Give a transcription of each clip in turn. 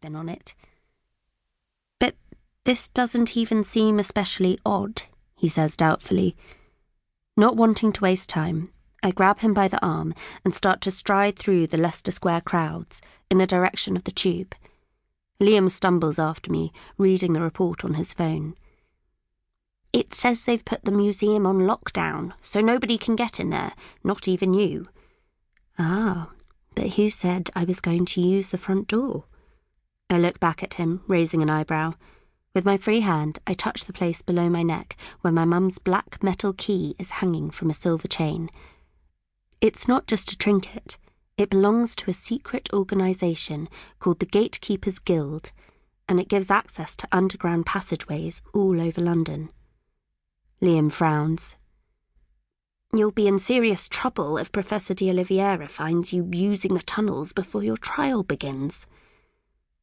spin on it. But this doesn't even seem especially odd, he says doubtfully. Not wanting to waste time, I grab him by the arm and start to stride through the Leicester Square crowds in the direction of the tube. Liam stumbles after me, reading the report on his phone. It says they've put the museum on lockdown, so nobody can get in there, not even you. Ah, but who said I was going to use the front door? I look back at him, raising an eyebrow. With my free hand, I touch the place below my neck where my mum's black metal key is hanging from a silver chain. It's not just a trinket. It belongs to a secret organisation called the Gatekeepers Guild, and it gives access to underground passageways all over London. Liam frowns. You'll be in serious trouble if Professor d'Oliveira finds you using the tunnels before your trial begins.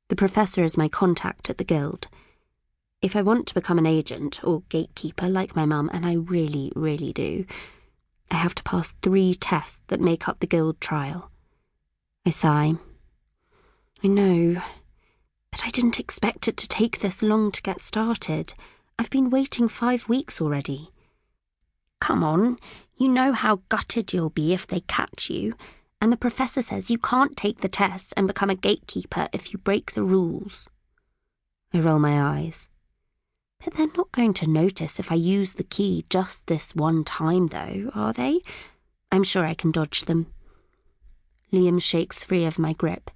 The professor is my contact at the guild. If I want to become an agent or gatekeeper like my mum, and I really, really do, I have to pass 3 tests that make up the guild trial. I sigh. I know, but I didn't expect it to take this long to get started. I've been waiting 5 weeks already. Come on, you know how gutted you'll be if they catch you, and the professor says you can't take the tests and become a gatekeeper if you break the rules. I roll my eyes. But they're not going to notice if I use the key just this one time, though, are they? I'm sure I can dodge them. Liam shakes free of my grip.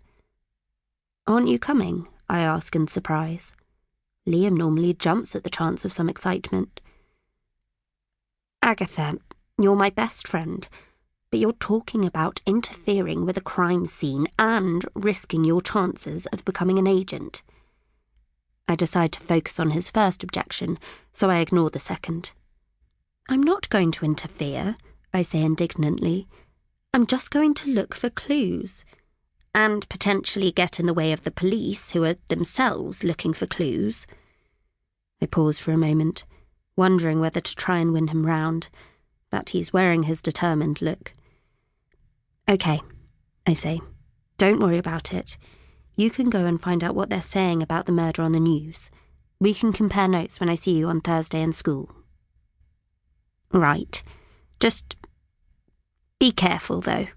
Aren't you coming? I ask in surprise. Liam normally jumps at the chance of some excitement. Agatha, you're my best friend, but you're talking about interfering with a crime scene and risking your chances of becoming an agent. I decide to focus on his first objection, so I ignore the second. I'm not going to interfere, I say indignantly. I'm just going to look for clues, and potentially get in the way of the police, who are themselves looking for clues. I pause for a moment, wondering whether to try and win him round, but he's wearing his determined look. Okay, I say. Don't worry about it. You can go and find out what they're saying about the murder on the news. We can compare notes when I see you on Thursday in school. Right. Just be careful, though.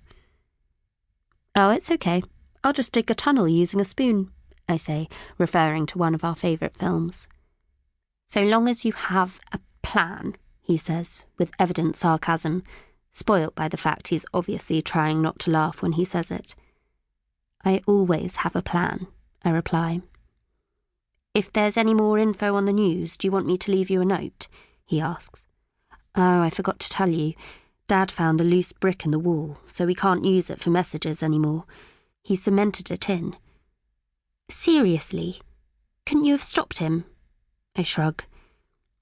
Oh, it's okay. I'll just dig a tunnel using a spoon, I say, referring to one of our favourite films. So long as you have a plan, he says, with evident sarcasm, spoilt by the fact he's obviously trying not to laugh when he says it. I always have a plan, I reply. If there's any more info on the news, do you want me to leave you a note? He asks. Oh, I forgot to tell you. Dad found a loose brick in the wall, so we can't use it for messages anymore. He cemented it in. Seriously? Couldn't you have stopped him? I shrug.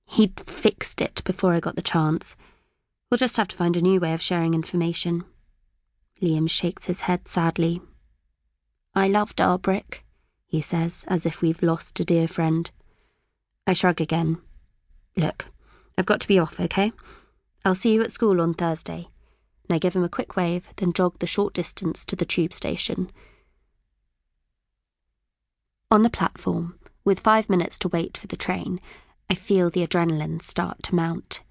He'd fixed it before I got the chance. We'll just have to find a new way of sharing information. Liam shakes his head sadly. I loved our brick, he says, as if we've lost a dear friend. I shrug again. Look, I've got to be off, okay? I'll see you at school on Thursday. And I give him a quick wave, then jog the short distance to the tube station. On the platform, with 5 minutes to wait for the train, I feel the adrenaline start to mount.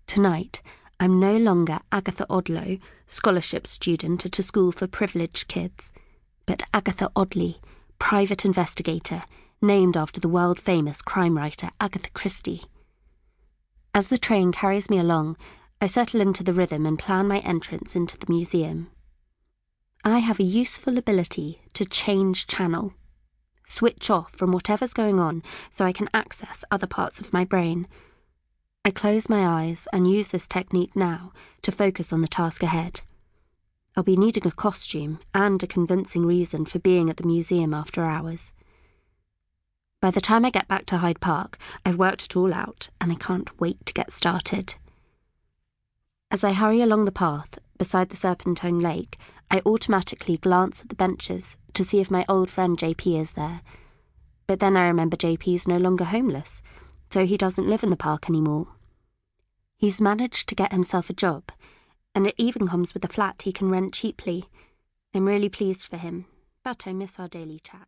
Tonight, I'm no longer Agatha Oddlow, scholarship student at a school for privileged kids, but Agatha Oddly, private investigator, named after the world-famous crime writer Agatha Christie. As the train carries me along, I settle into the rhythm and plan my entrance into the museum. I have a useful ability to change channel, switch off from whatever's going on so I can access other parts of my brain. I close my eyes and use this technique now to focus on the task ahead. I'll be needing a costume and a convincing reason for being at the museum after hours. By the time I get back to Hyde Park, I've worked it all out and I can't wait to get started. As I hurry along the path beside the Serpentine Lake, I automatically glance at the benches to see if my old friend JP is there. But then I remember JP's no longer homeless, so he doesn't live in the park anymore. He's managed to get himself a job, and it even comes with a flat he can rent cheaply. I'm really pleased for him, but I miss our daily chat.